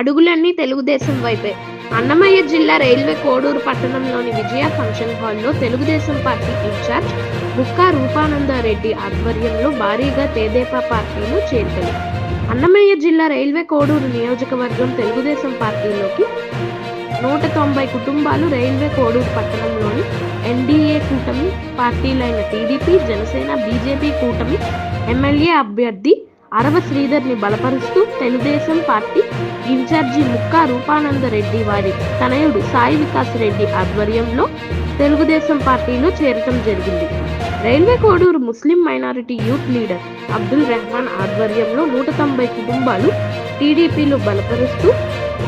అడుగులన్నీ తెలుగుదేశం వైపే. అన్నమయ్య జిల్లా రైల్వే కోడూరు పట్టణంలోని విజయ ఫంక్షన్ హాల్లో తెలుగుదేశం పార్టీ ఇన్ఛార్జ్ ముక్కా రూపానందరెడ్డి ఆధ్వర్యంలో భారీగా తెదేపా పార్టీలో చేరికలు. అన్నమయ్య జిల్లా రైల్వే కోడూరు నియోజకవర్గం తెలుగుదేశం పార్టీలోకి 190 కుటుంబాలు రైల్వే కోడూరు పట్టణంలోని ఎన్డీఏ కూటమి పార్టీలైన టీడీపీ, జనసేన, బీజేపీ కూటమి ఎమ్మెల్యే అభ్యర్థి అరవ శ్రీధర్ని బలపరుస్తూ తెలుగుదేశం పార్టీ ఇన్ఛార్జి ముక్కా రూపానందరెడ్డి వారి తనయుడు సాయి వికాస్ రెడ్డి ఆధ్వర్యంలో తెలుగుదేశం పార్టీలో చేరటం జరిగింది. Railway Koduru Muslim minority youth leader Abdul Rehman ఆధ్వర్యంలో 190 కుటుంబాలు టీడీపీలో బలపరుస్తూ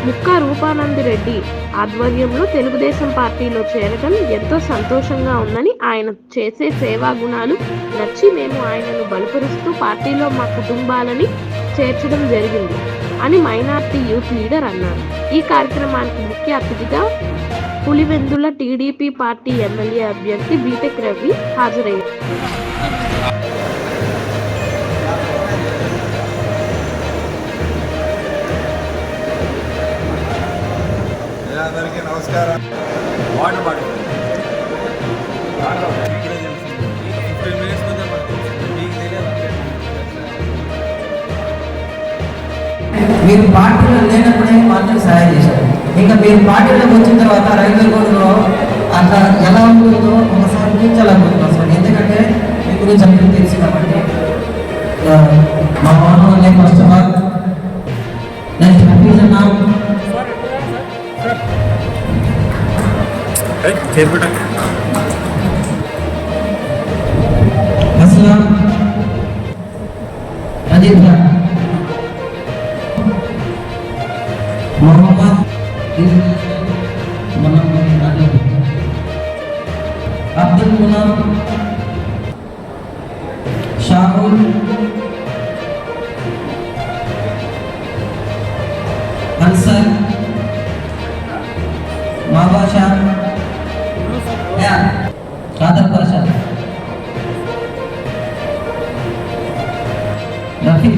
ముక్కా రూపానందరెడ్డి ఆధ్వర్యంలో తెలుగుదేశం పార్టీలో చేరడం ఎంతో సంతోషంగా ఉందని, ఆయన చేసే సేవా గుణాలు నచ్చి మేము ఆయనను బలపరుస్తూ పార్టీలో మా కుటుంబాలని చేర్చడం జరిగింది అని మైనార్టీ యూత్ లీడర్ అన్నారు. ఈ కార్యక్రమానికి ముఖ్య అతిథిగా పులివెందుల టీడీపీ పార్టీ ఎమ్మెల్యే అభ్యర్థి బీటెక్ రవి హాజరయ్యారు. అందరికీ నమస్కారం. మీరు పార్టీలో లేనప్పుడే మాత్రం సహాయం చేశారు. ఇంకా మీరు పార్టీలోకి వచ్చిన తర్వాత రైల్వే కోడ్లో అట్లా ఎలా ఉంటుందో ఒకసారి ఊహించాలనుకుంటున్నాం సార్. ఎందుకంటే మీ గురించి అందరికీ తెలుసు కాబట్టి మా వాహనంలో ఫస్ట్ ఆఫ్ ఆల్ నేను హ్యాపీజన్నా అస్లాం అజిత్ मोहम्मद अब्दुल मुनाम शाहुल अंसर माबाशा या कादर प्रसाद रफी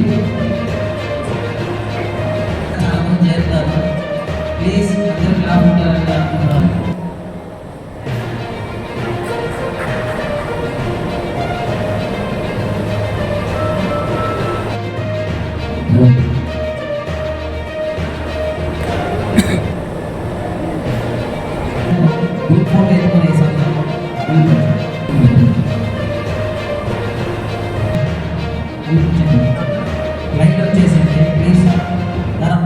प्लीज अंदर क्लास ఉంటారని అనుకుంటున్నాను. గ్రూప్ ఫోటో ఎత్తుకొని లైట్ వచ్చేసింది ప్లీజ్.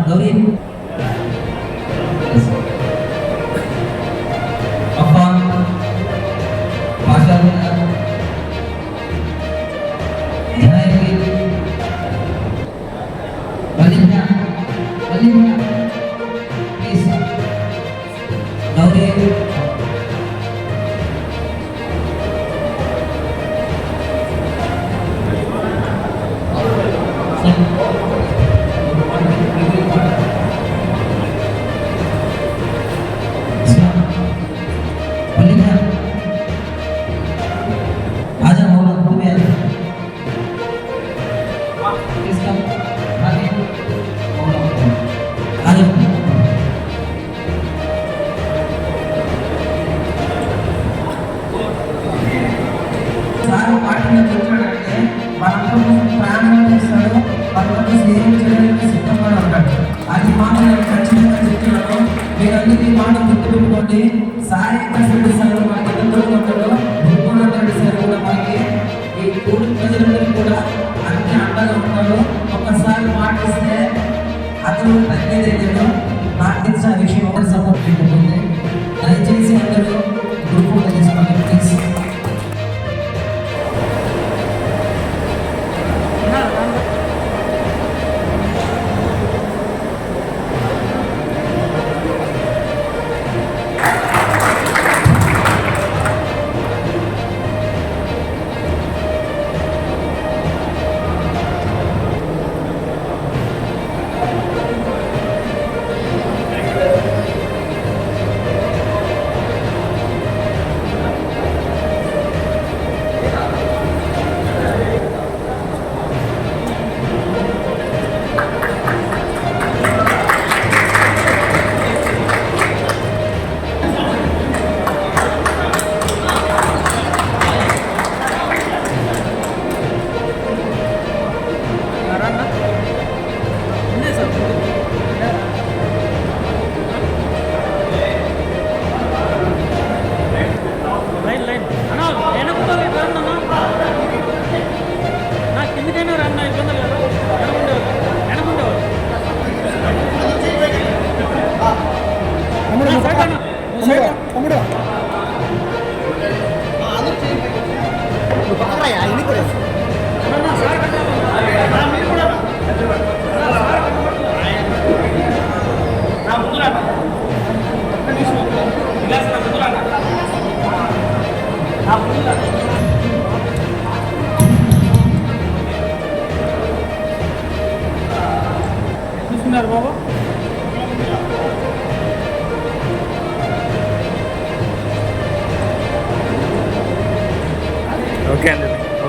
గౌరీ అది మాత్రం ఖచ్చితంగా చెప్తున్నాను. మీరందరికీ మాట గుర్తుపెట్టుకోండి. సాయి రెడ్డి సార్ మనకి ఎంతో ఉంటాడు, రూపానందరెడ్డి సార్ కూడా మనకి ఈ ఊరి ప్రజలందరికీ కూడా అన్ని అండగా ఉంటాడు. ఒక్కసారి మాట ఇస్తే అతను తగ్గేదే లేదు. నాకు తెలిసిన విషయం ఒకటి సపోర్ట్ ఉంటుంది. దయచేసి అందరూ గ్రూప్ ఫోటో తీసుకోండి ప్లీజ్.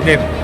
ఓకే